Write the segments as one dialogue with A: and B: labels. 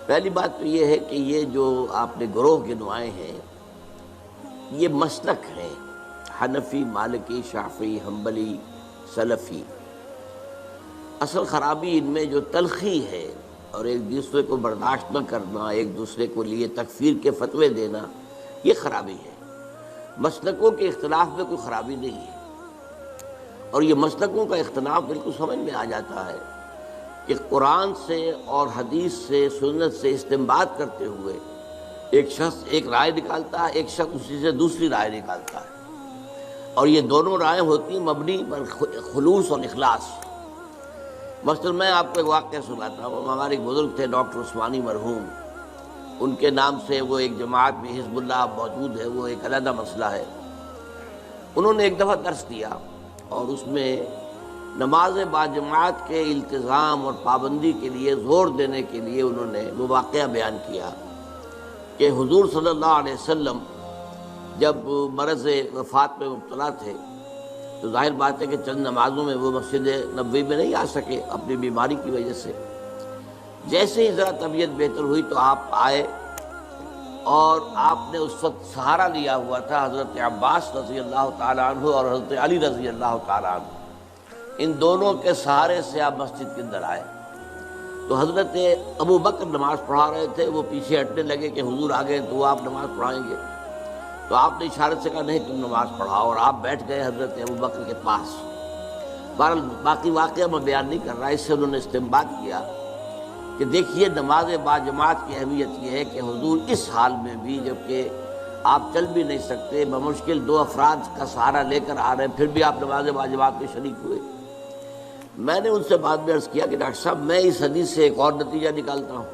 A: پہلی بات تو یہ ہے کہ یہ جو آپ نے گروہ گنوائے ہیں یہ مسلک ہیں، حنفی، مالکی، شافعی، حنبلی، سلفی۔ اصل خرابی ان میں جو تلخی ہے اور ایک دوسرے کو برداشت نہ کرنا، ایک دوسرے کو لیے تکفیر کے فتوے دینا، یہ خرابی ہے۔ مسلکوں کے اختلاف میں کوئی خرابی نہیں ہے، اور یہ مسلکوں کا اختلاف بالکل سمجھ میں آ جاتا ہے کہ قرآن سے اور حدیث سے، سنت سے استنباط کرتے ہوئے ایک شخص ایک رائے نکالتا ہے، ایک شخص اسی سے دوسری رائے نکالتا ہے، اور یہ دونوں رائے ہوتی ہیں مبنی پر خلوص اور اخلاص۔ مثلا میں آپ کو ایک واقعہ سناتا ہوں۔ ہمارے ایک بزرگ تھے ڈاکٹر عثمانی مرحوم، ان کے نام سے وہ ایک جماعت بھی حزب اللہ موجود ہے، وہ ایک علیحدہ مسئلہ ہے۔ انہوں نے ایک دفعہ درس دیا اور اس میں نماز باجماعت کے التزام اور پابندی کے لیے زور دینے کے لیے انہوں نے وہ واقعہ بیان کیا کہ حضور صلی اللہ علیہ وسلم جب مرض وفات میں مبتلا تھے تو ظاہر بات ہے کہ چند نمازوں میں وہ مسجد نبوی میں نہیں آ سکے اپنی بیماری کی وجہ سے۔ جیسے ہی ذرا طبیعت بہتر ہوئی تو آپ آئے، اور آپ نے اس وقت سہارا لیا ہوا تھا حضرت عباس رضی اللہ تعالیٰ عنہ اور حضرت علی رضی اللہ تعالیٰ عنہ۔ ان دونوں کے سہارے سے آپ مسجد کے اندر آئے تو حضرت ابو بکر نماز پڑھا رہے تھے، وہ پیچھے ہٹنے لگے کہ حضور آگے تو آپ نماز پڑھائیں گے، تو آپ نے اشارت سے کہا نہیں تم نماز پڑھاؤ، اور آپ بیٹھ گئے حضرت ابو بکر کے پاس۔ بہرحال باقی واقعہ میں بیان نہیں کر رہا، اس سے انہوں نے استنباط کیا کہ دیکھیے نماز باجماعت کی اہمیت یہ ہے کہ حضور اس حال میں بھی، جبکہ آپ چل بھی نہیں سکتے، بمشکل دو افراد کا سہارا لے کر آ رہے ہیں، پھر بھی آپ نماز باجماعت میں شریک ہوئے۔ میں نے ان سے بعد میں عرض کیا کہ ڈاکٹر صاحب میں اس حدیث سے ایک اور نتیجہ نکالتا ہوں،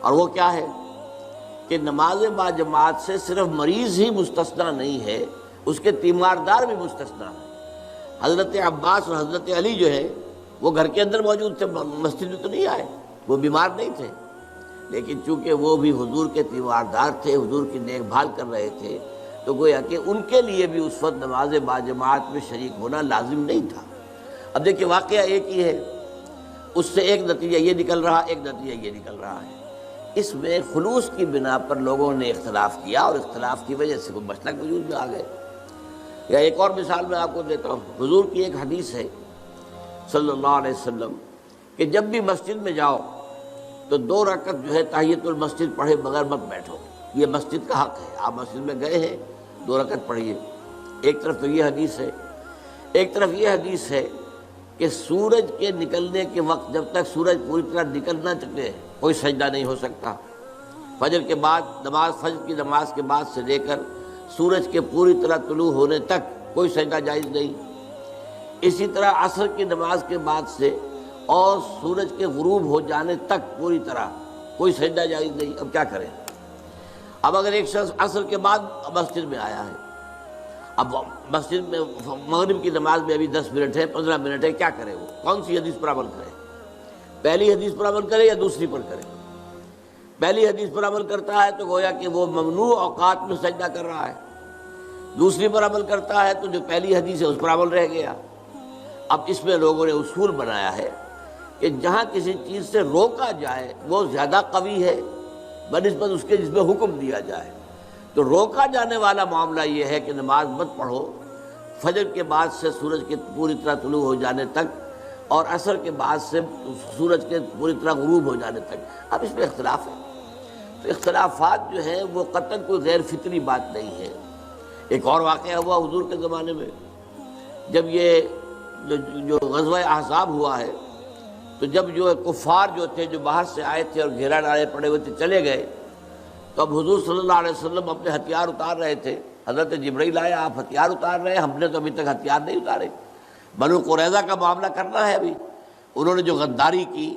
A: اور وہ کیا ہے کہ نماز باجماعت سے صرف مریض ہی مستثنیٰ نہیں ہے، اس کے تیماردار بھی مستثنیٰ ہیں۔ حضرت عباس اور حضرت علی جو ہے وہ گھر کے اندر موجود تھے، مسجد میں تو نہیں آئے، وہ بیمار نہیں تھے، لیکن چونکہ وہ بھی حضور کے تیماردار تھے، حضور کی دیکھ بھال کر رہے تھے، تو گویا کہ ان کے لیے بھی اس وقت نماز باجماعت میں شریک ہونا لازم نہیں تھا۔ اب دیکھیے واقعہ ایک ہی ہے، اس سے ایک نتیجہ یہ نکل رہا، ایک نتیجہ یہ نکل رہا ہے۔ اس میں خلوص کی بنا پر لوگوں نے اختلاف کیا، اور اختلاف کی وجہ سے وہ مسلک وجود میں آ گئے۔ یا ایک اور مثال میں آپ کو دیتا ہوں، حضور کی ایک حدیث ہے صلی اللہ علیہ وسلم کہ جب بھی مسجد میں جاؤ تو 2 رکعت جو ہے تحیۃ المسجد پڑھے بغیر مت بیٹھو، یہ مسجد کا حق ہے۔ آپ مسجد میں گئے ہیں 2 رکعت پڑھیے۔ ایک طرف تو یہ حدیث ہے، ایک طرف یہ حدیث ہے کہ سورج کے نکلنے کے وقت جب تک سورج پوری طرح نکل نہ چکے کوئی سجدہ نہیں ہو سکتا۔ فجر کے بعد فجر کی نماز کے بعد سے لے کر سورج کے پوری طرح طلوع ہونے تک کوئی سجدہ جائز نہیں۔ اسی طرح عصر کی نماز کے بعد سے اور سورج کے غروب ہو جانے تک پوری طرح کوئی سجدہ جائز نہیں۔ اب کیا کریں؟ اب اگر ایک شخص عصر کے بعد مسجد میں آیا ہے، اب مسجد میں مغرب کی نماز میں ابھی 10 منٹ ہے، 15 منٹ ہے، کیا کرے؟ وہ کون سی حدیث پر عمل کرے؟ پہلی حدیث پر عمل کرے یا دوسری پر کرے؟ پہلی حدیث پر عمل کرتا ہے تو گویا کہ وہ ممنوع اوقات میں سجدہ کر رہا ہے، دوسری پر عمل کرتا ہے تو جو پہلی حدیث ہے اس پر عمل رہ گیا۔ اب اس میں لوگوں نے اصول بنایا ہے کہ جہاں کسی چیز سے روکا جائے وہ زیادہ قوی ہے بنسبت اس کے جس میں حکم دیا جائے۔ تو روکا جانے والا معاملہ یہ ہے کہ نماز مت پڑھو فجر کے بعد سے سورج کے پوری طرح طلوع ہو جانے تک، اور عصر کے بعد سے سورج کے پوری طرح غروب ہو جانے تک۔ اب اس میں اختلاف ہے، تو اختلافات جو ہیں وہ قطعاً کوئی غیر فطری بات نہیں ہے۔ ایک اور واقعہ ہوا حضور کے زمانے میں، جب یہ جو غزوہ احزاب ہوا ہے، تو جب جو کفار جو تھے جو باہر سے آئے تھے اور گھیرا ڈالے پڑے ہوئے تھے چلے گئے، تو اب حضور صلی اللہ علیہ وسلم اپنے ہتھیار اتار رہے تھے۔ حضرت جبرائیل آئے، آپ ہتھیار اتار رہے ہیں، ہم نے تو ابھی تک ہتھیار نہیں اتارے، بنو قریظہ کا معاملہ کرنا ہے ابھی۔ انہوں نے جو غداری کی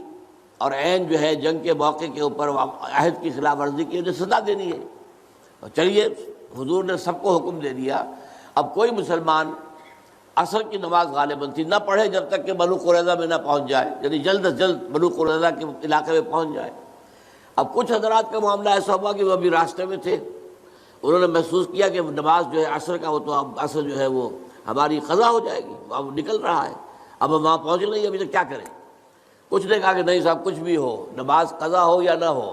A: اور عین جو ہے جنگ کے موقع کے اوپر عہد کی خلاف ورزی کی، انہیں سزا دینی ہے۔ اور چلیے حضور نے سب کو حکم دے دیا، اب کوئی مسلمان عصر کی نماز غالباً تھی نہ پڑھے جب تک کہ بنو قریظہ میں نہ پہنچ جائے، یعنی جلد از جلد بنو قریظہ کے علاقے میں پہنچ جائے۔ اب کچھ حضرات کا معاملہ ایسا ہوا کہ وہ ابھی راستے میں تھے، انہوں نے محسوس کیا کہ نماز جو ہے عصر کا، وہ تو اب عصر جو ہے وہ ہماری قضا ہو جائے گی، اب نکل رہا ہے، اب ہم وہاں پہنچ نہیں، ابھی تک کیا کریں؟ کچھ نے کہا کہ نہیں صاحب کچھ بھی ہو، نماز قضا ہو یا نہ ہو،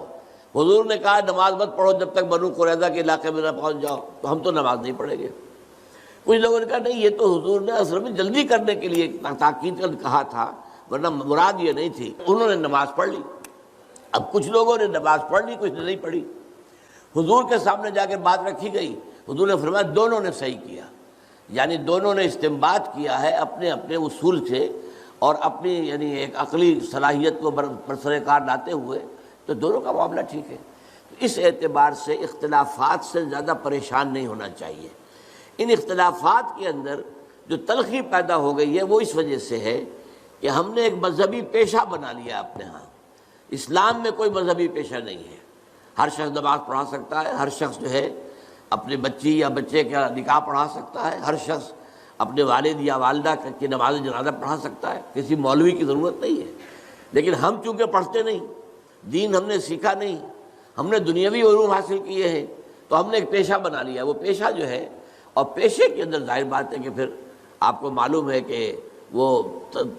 A: حضور نے کہا نماز مت پڑھو جب تک بنو قریظہ کے علاقے میں نہ پہنچ جاؤ، تو ہم تو نماز نہیں پڑھیں گے۔ کچھ لوگوں نے کہا نہیں یہ تو حضور نے اصل میں جلدی کرنے کے لیے تاکید کر کہا تھا، ورنہ مراد یہ نہیں تھی۔ انہوں نے نماز پڑھ لی۔ اب کچھ لوگوں نے نماز پڑھ لی، کچھ نے نہیں پڑھی۔ حضور کے سامنے جا کے بات رکھی گئی، حضور نے فرمایا دونوں نے صحیح کیا، یعنی دونوں نے استنباط کیا ہے اپنے اپنے اصول سے اور اپنی یعنی ایک عقلی صلاحیت کو برسر کار لاتے ہوئے، تو دونوں کا معاملہ ٹھیک ہے۔ اس اعتبار سے اختلافات سے زیادہ پریشان نہیں ہونا چاہیے۔ ان اختلافات کے اندر جو تلخی پیدا ہو گئی ہے وہ اس وجہ سے ہے کہ ہم نے ایک مذہبی پیشہ بنا لیا اپنے ہاں۔ اسلام میں کوئی مذہبی پیشہ نہیں ہے، ہر شخص نماز پڑھا سکتا ہے، ہر شخص جو ہے اپنے بچی یا بچے کا نکاح پڑھا سکتا ہے، ہر شخص اپنے والد یا والدہ کی نماز جنازہ پڑھا سکتا ہے، کسی مولوی کی ضرورت نہیں ہے۔ لیکن ہم چونکہ پڑھتے نہیں، دین ہم نے سیکھا نہیں، ہم نے دنیاوی علوم حاصل کیے ہیں، تو ہم نے ایک پیشہ بنا لیا۔ وہ پیشہ جو ہے، اور پیشے کے اندر ظاہر بات ہے کہ پھر آپ کو معلوم ہے کہ وہ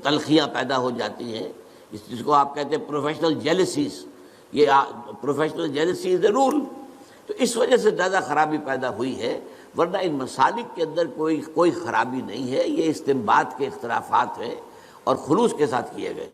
A: تلخیاں پیدا ہو جاتی ہیں، جس کو آپ کہتے ہیں پروفیشنل جیلسیز، یہ پروفیشنل جیلسی از اے رول، تو اس وجہ سے زیادہ خرابی پیدا ہوئی ہے، ورنہ ان مسالک کے اندر کوئی خرابی نہیں ہے۔ یہ استنباط کے اختلافات ہیں اور خلوص کے ساتھ کیے گئے۔